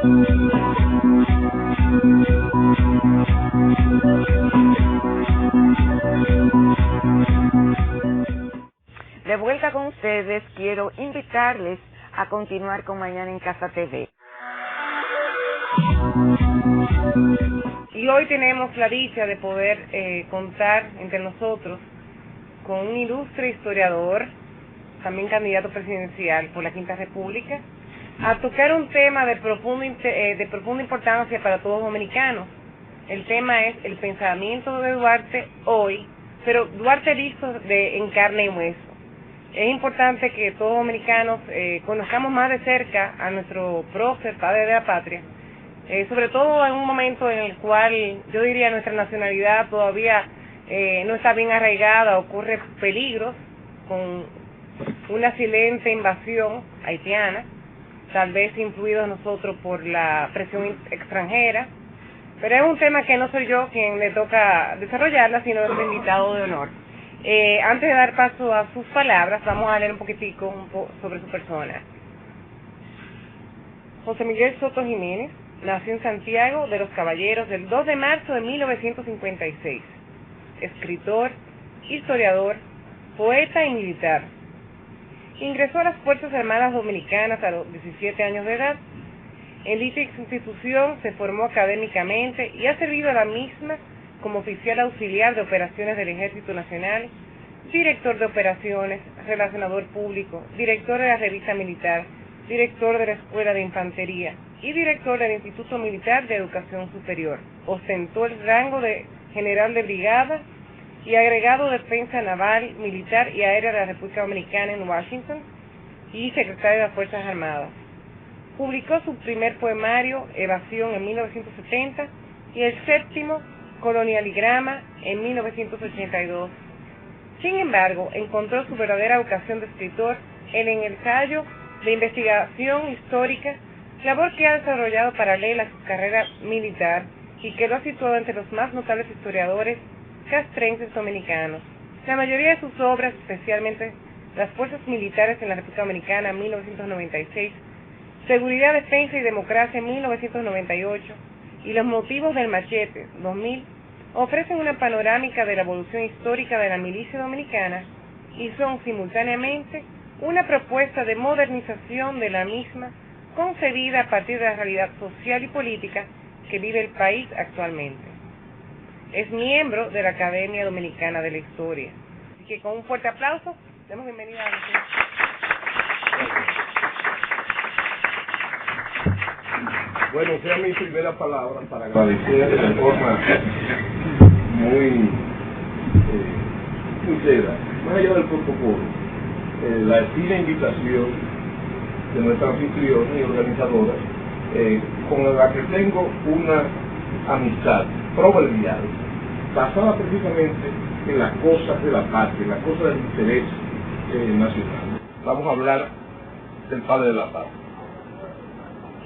De vuelta con ustedes, quiero invitarles a continuar con Mañana en Casa TV. Y hoy tenemos la dicha de poder contar entre nosotros con un ilustre historiador, también candidato presidencial por la Quinta República, a tocar un tema de profunda importancia para todos los dominicanos. El tema es el pensamiento de Duarte hoy, pero Duarte visto en carne y hueso. Es importante que todos los dominicanos conozcamos más de cerca a nuestro prócer, padre de la patria, sobre todo en un momento en el cual yo diría nuestra nacionalidad todavía no está bien arraigada, ocurre peligros con una silente invasión haitiana, tal vez influidos nosotros por la presión extranjera, pero es un tema que no soy yo quien le toca desarrollarla, sino el invitado de honor. Antes de dar paso a sus palabras, vamos a leer un poquitico sobre su persona. José Miguel Soto Jiménez nació en Santiago de los Caballeros el 2 de marzo de 1956. Escritor, historiador, poeta y militar. Ingresó a las Fuerzas Armadas Dominicanas a los 17 años de edad. En dicha institución se formó académicamente y ha servido a la misma como oficial auxiliar de operaciones del Ejército Nacional, director de operaciones, relacionador público, director de la revista militar, director de la Escuela de Infantería y director del Instituto Militar de Educación Superior. Ostentó el rango de general de brigada y agregado de Defensa Naval, Militar y Aérea de la República Dominicana en Washington y secretario de las Fuerzas Armadas. Publicó su primer poemario, Evasión, en 1970 y el séptimo, Colonialigrama, en 1982. Sin embargo, encontró su verdadera vocación de escritor en el ensayo de investigación histórica, labor que ha desarrollado paralela a su carrera militar y que lo ha situado entre los más notables historiadores castrenses dominicanos. La mayoría de sus obras, especialmente Las Fuerzas Militares en la República Dominicana, 1996, Seguridad, Defensa y Democracia, 1998, y Los Motivos del Machete, 2000, ofrecen una panorámica de la evolución histórica de la milicia dominicana y son simultáneamente una propuesta de modernización de la misma concebida a partir de la realidad social y política que vive el país actualmente. Es miembro de la Academia Dominicana de la Historia. Así que con un fuerte aplauso, damos bienvenida a nosotros. Bueno, sea mi primera palabra para agradecer de forma muy sincera, más allá del protocolo, la fina invitación de nuestra anfitriona y organizadora, con la que tengo una amistad proverbial, basada precisamente en las cosas de la patria, en las cosas del interés nacional. Vamos a hablar del padre de la patria,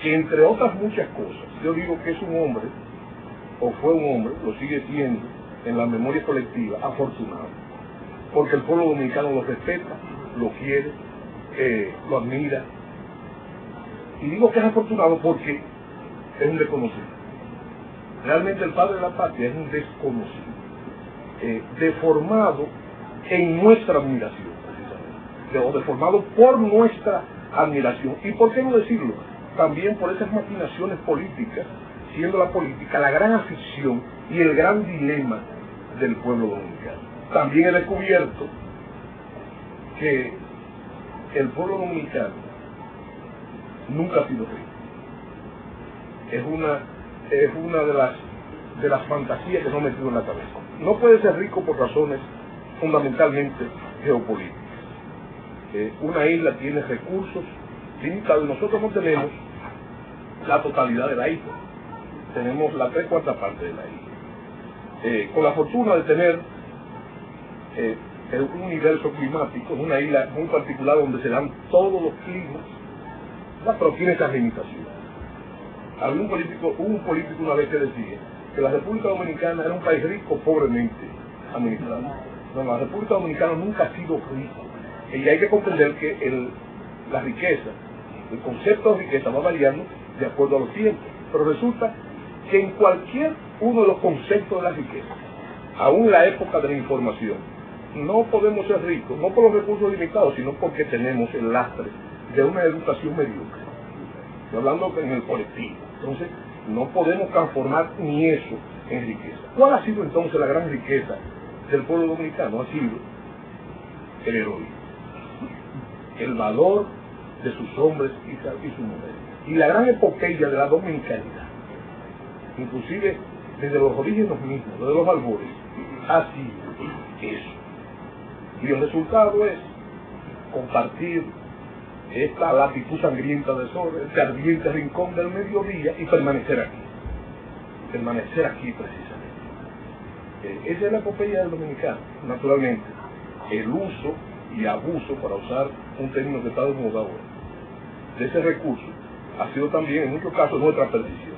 que entre otras muchas cosas, yo digo que es un hombre, o fue un hombre, lo sigue siendo en la memoria colectiva, afortunado, porque el pueblo dominicano lo respeta, lo quiere, lo admira, y digo que es afortunado porque es un desconocido. Realmente el padre de la patria es un desconocido, deformado en nuestra admiración, precisamente, o deformado por nuestra admiración, y por qué no decirlo, también por esas maquinaciones políticas, siendo la política la gran afición y el gran dilema del pueblo dominicano. También he descubierto que el pueblo dominicano nunca ha sido rico. Es una de las fantasías que no he metido en la cabeza. No puede ser rico por razones fundamentalmente geopolíticas. Una isla tiene recursos limitados y nosotros no tenemos la totalidad de la isla. Tenemos la 3/4 parte de la isla. Con la fortuna de tener un universo climático, una isla muy particular donde se dan todos los climas, pero tiene esas limitaciones. Había un político una vez que decía que la República Dominicana era un país rico pobremente administrado. No, la República Dominicana nunca ha sido rico. Y hay que comprender que la riqueza, el concepto de riqueza va variando de acuerdo a los tiempos. Pero resulta que en cualquier uno de los conceptos de la riqueza, aún en la época de la información, no podemos ser ricos, no por los recursos limitados, sino porque tenemos el lastre de una educación mediocre. Estoy hablando en el colectivo. Entonces, no podemos transformar ni eso en riqueza. ¿Cuál ha sido entonces la gran riqueza del pueblo dominicano? Ha sido el heroísmo, el valor de sus hombres y sus mujeres, y la gran epopeya de la dominicanidad, inclusive desde los orígenes mismos, desde los albores, ha sido eso. Y el resultado es compartir esta latitud sangrienta del sol, este ardiente rincón del mediodía, y permanecer aquí precisamente. Esa es la epopeya del dominicano. Naturalmente, el uso y abuso, para usar un término que está de moda ahora, de ese recurso, ha sido también en muchos casos nuestra perdición.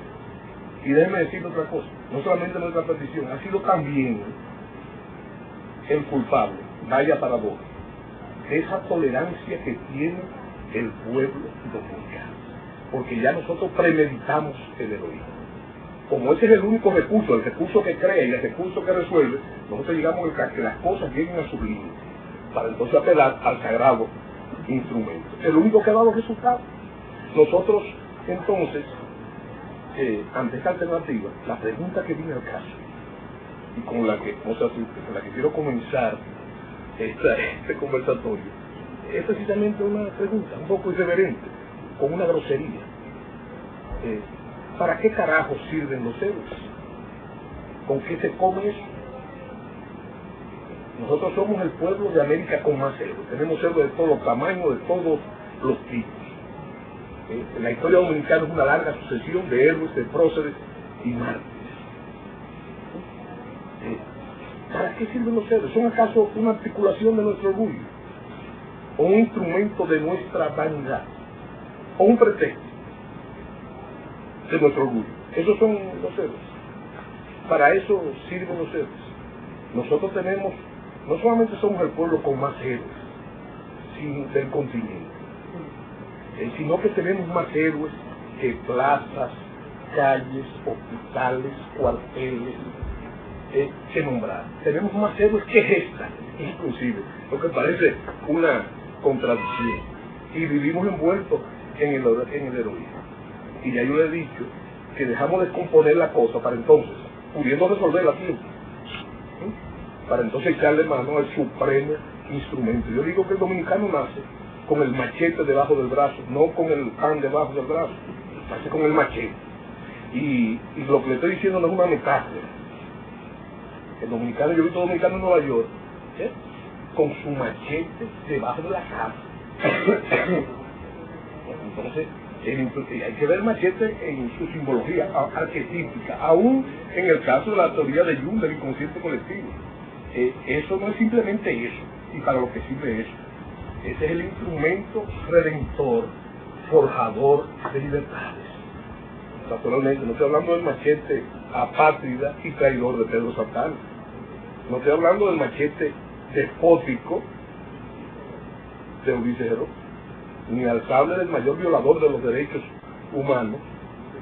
Y déjenme decir otra cosa, no solamente nuestra perdición, ha sido también el culpable, vaya paradoja, de esa tolerancia que tiene el pueblo dominicano, porque ya nosotros premeditamos el heroísmo. Como ese es el único recurso, el recurso que crea y el recurso que resuelve, nosotros llegamos a que las cosas lleguen a su límite, para entonces apelar al sagrado instrumento. El único que ha dado resultados. Nosotros, entonces, ante esta alternativa, la pregunta que viene al caso, y con la que quiero comenzar este conversatorio, es precisamente una pregunta un poco irreverente, con una grosería. ¿Para qué carajos sirven los héroes? ¿Con qué se come eso? Nosotros somos el pueblo de América con más héroes. Tenemos héroes de todos los tamaños, de todos los tipos. La historia dominicana es una larga sucesión de héroes, de próceres y mártires. ¿Para qué sirven los héroes? ¿Son acaso una articulación de nuestro orgullo? ¿O un instrumento de nuestra vanidad? ¿O un pretexto de nuestro orgullo? Esos son los héroes. Para eso sirven los héroes. Nosotros tenemos, no solamente somos el pueblo con más héroes del continente, sino que tenemos más héroes que plazas, calles, hospitales, cuarteles, que nombrar. Tenemos más héroes que gestas, inclusive, lo que parece una contradicción. Y vivimos envueltos en el heroísmo. Y ya yo le he dicho que dejamos de descomponer la cosa para entonces, pudiendo resolverla a tiempo, para entonces echarle mano al supremo instrumento. Yo digo que el dominicano nace con el machete debajo del brazo, no con el pan debajo del brazo, nace con el machete. Y lo que le estoy diciendo no es una metáfora. El dominicano, yo he visto dominicano en Nueva York, con su machete debajo de la cama. Entonces, hay que ver el machete en su simbología arquetípica, aún en el caso de la teoría de Jung del inconsciente colectivo. Eso no es simplemente eso, y para lo que sirve eso. Ese es el instrumento redentor, forjador de libertades. Naturalmente, no estoy hablando del machete apátrida y traidor de Pedro Santana. No estoy hablando del machete despótico de Ulises Heró, ni al sable del mayor violador de los derechos humanos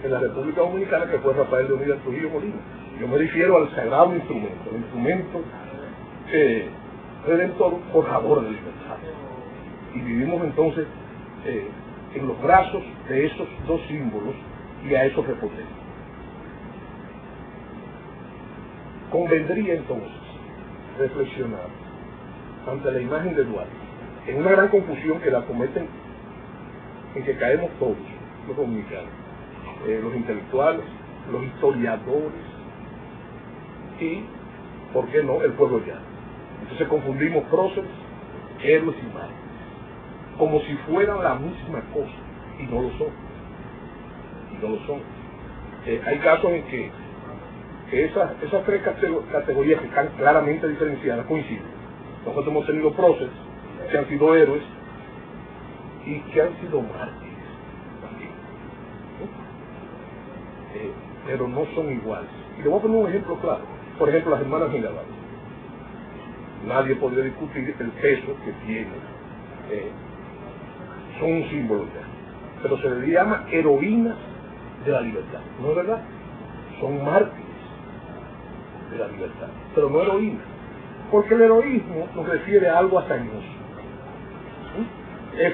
en la República Dominicana, que fue Rafael Leónidas Trujillo Molina. Yo me refiero al sagrado instrumento, el instrumento redentor, forjador de libertades. Y vivimos entonces en los brazos de esos dos símbolos y a esos respondemos. Convendría entonces reflexionar ante la imagen de Duarte, en una gran confusión que la cometen, en que caemos todos los dominicanos, los intelectuales, los historiadores y, ¿por qué no?, el pueblo llano. Entonces confundimos próceres, héroes y mártires, como si fueran la misma cosa, y no lo son. Hay casos en que esas tres categorías que están claramente diferenciadas coinciden. Nosotros hemos tenido próceres que han sido héroes y que han sido mártires también, pero no son iguales. Y le voy a poner un ejemplo claro. Por ejemplo, las hermanas Mirabal. Nadie podría discutir el peso que tienen. Son un símbolo ya, pero se les llama heroínas de la libertad. ¿No es verdad? Son mártires de la libertad, pero no heroína. Porque el heroísmo nos refiere a algo hazañoso.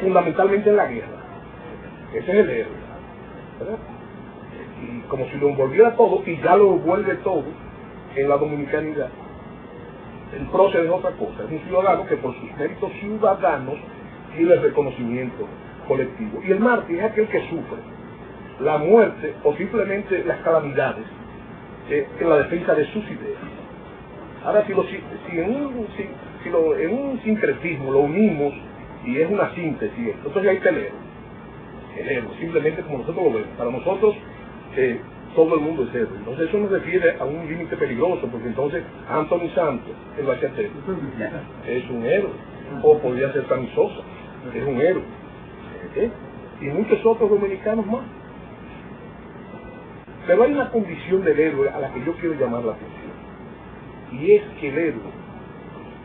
Fundamentalmente en la guerra. Ese es el héroe, ¿verdad? Y como si lo envolviera todo, y ya lo envuelve todo en la dominicanidad. El prócer es otra cosa, es un ciudadano que por sus méritos ciudadanos tiene el reconocimiento colectivo. Y el mártir es aquel que sufre la muerte o simplemente las calamidades en la defensa de sus ideas. Ahora, en un sincretismo lo unimos y es una síntesis, entonces ahí está el héroe, simplemente como nosotros lo vemos. Para nosotros todo el mundo es héroe. Entonces eso nos refiere a un límite peligroso, porque entonces Anthony Santos, el bachatero, es un héroe, o podría ser Sammy Sosa, es un héroe, y muchos otros dominicanos más. Pero hay una condición del héroe a la que yo quiero llamar la atención, y es que el héroe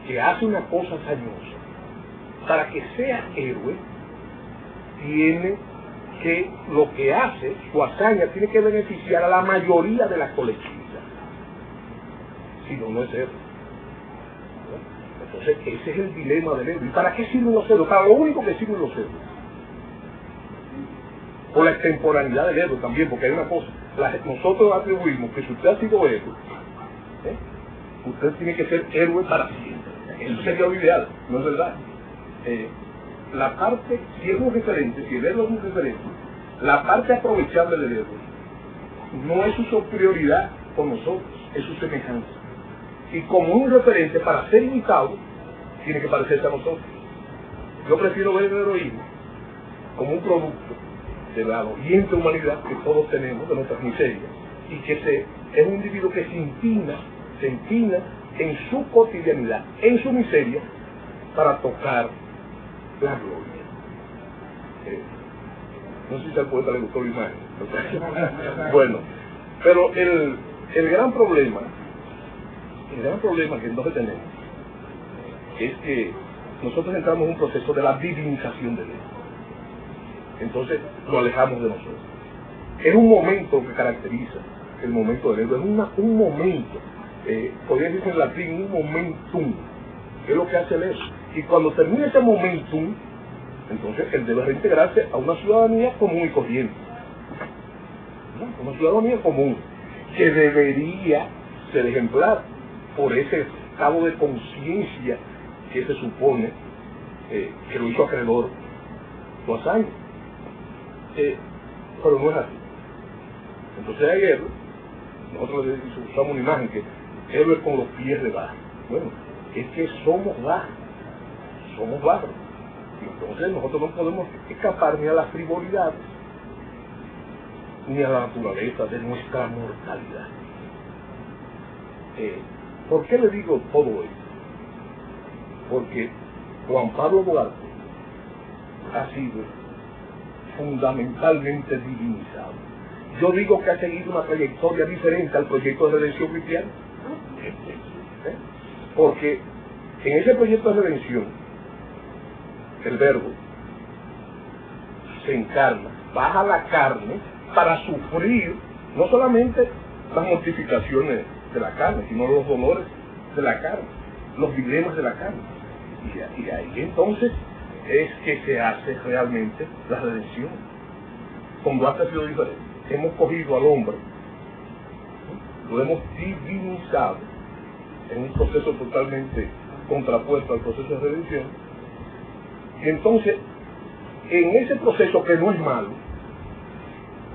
que hace una cosa hazañosa, para que sea héroe, tiene que lo que hace, su hazaña, tiene que beneficiar a la mayoría de la colectividad. Si no, no es héroe. Entonces, ese es el dilema del héroe. ¿Y para qué sirven los héroes? Para lo único que sirven los héroes. Por la extemporaneidad del héroe también, porque hay una cosa. Nosotros atribuimos que si usted ha sido héroe, usted tiene que ser héroe para siempre. Eso sería lo ideal, no es verdad. La parte, si es un referente, si el héroe es un referente, la parte aprovechable del héroe no es su superioridad con nosotros, es su semejanza. Y como un referente, para ser imitado, tiene que parecerse a nosotros. Yo prefiero ver el heroísmo como un producto de la doliente humanidad que todos tenemos, de nuestras miserias, y que es un individuo que se empina en su cotidianidad, en su miseria, para tocar la gloria. No sé si al poeta le gustó la imagen. Bueno, pero el gran problema que entonces tenemos es que nosotros entramos en un proceso de la divinización del héroe. Entonces lo alejamos de nosotros. Es un momento que caracteriza el momento del héroe, es un momento, podría decirse en latín, un momentum, que es lo que hace el héroe. Y cuando termina ese momentum, entonces él debe reintegrarse a una ciudadanía común y corriente. ¿No? Una ciudadanía común, que debería ser ejemplar por ese estado de conciencia que se supone que lo hizo acreedor su hazaña. Pero no es así. Entonces hay héroes, nosotros usamos una imagen que héroes con los pies debajo. Bueno, es que somos bajos. Y entonces nosotros no podemos escapar ni a las frivolidades, ni a la naturaleza de nuestra mortalidad. ¿Por qué le digo todo esto? Porque Juan Pablo Duarte ha sido fundamentalmente divinizado. Yo digo que ha seguido una trayectoria diferente al proyecto de redención cristiana. Porque en ese proyecto de redención, el verbo se encarna, baja a la carne para sufrir no solamente las mortificaciones de la carne, sino los dolores de la carne, los dilemas de la carne. Y ahí entonces es que se hace realmente la redención. Con Duarte ha sido diferente. Hemos cogido al hombre, lo hemos divinizado en un proceso totalmente contrapuesto al proceso de redención. Y entonces, en ese proceso que no es malo,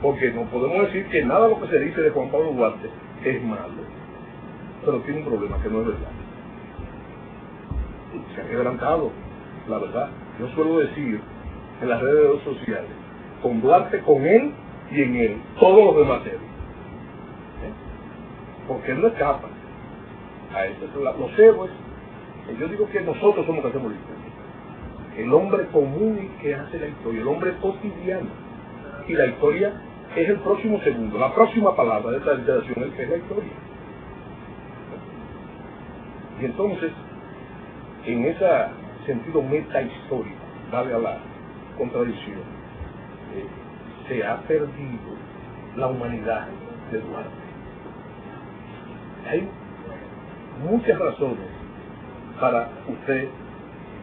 porque no podemos decir que nada de lo que se dice de Juan Pablo Duarte es malo, pero tiene un problema que no es verdad. Se ha quebrantado, la verdad. Yo suelo decir en las redes sociales, con Duarte, con él y en él, todos los demás héroes. Porque él no escapa a eso. Los héroes, yo digo que nosotros somos los que hacemos la historia. El hombre común que hace la historia, el hombre cotidiano. Y la historia es el próximo segundo, la próxima palabra de esta literación es la historia. Y entonces, en ese sentido metahistórico, dale a la contradicción, se ha perdido la humanidad de Duarte. Hay muchas razones para usted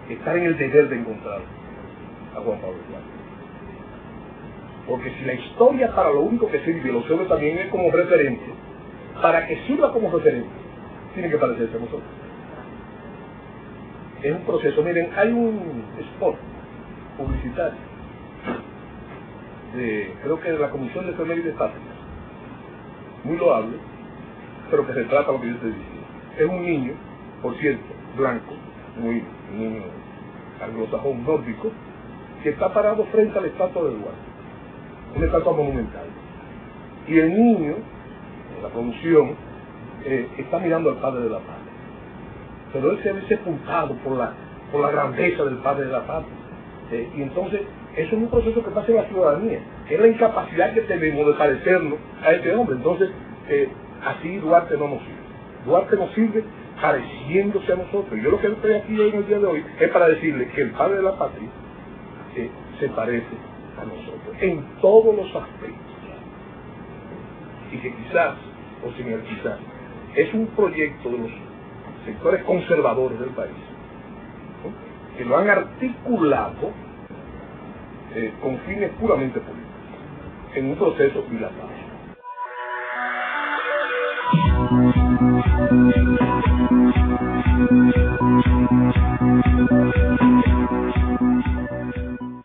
estar en el deber de encontrar a Juan Pablo Duarte. Porque si la historia para lo único que sirve, lo sirve también es como referente, para que sirva como referente, tiene que parecerse a nosotros. Es un proceso. Miren, hay un spot publicitario creo que de la Comisión de Efemérides Patrias, muy loable, pero que retrata lo que yo estoy diciendo. Es un niño, por cierto, blanco, un niño anglosajón nórdico, que está parado frente a la estatua de Duarte, una estatua monumental. Y el niño, en la producción, está mirando al padre de la patria. Pero él se ve sepultado por la grandeza del padre de la patria. Y entonces, eso es un proceso que pasa en la ciudadanía, que es la incapacidad que tenemos de parecernos a este hombre. Entonces, así Duarte no nos sirve. Duarte nos sirve pareciéndose a nosotros. Yo lo que estoy aquí hoy en el día de hoy es para decirle que el padre de la patria se parece a nosotros en todos los aspectos. Y que quizás, o sin el quizás, es un proyecto de los sectores conservadores del país, ¿no?, que lo han articulado con fines puramente políticos, en un proceso bilateral.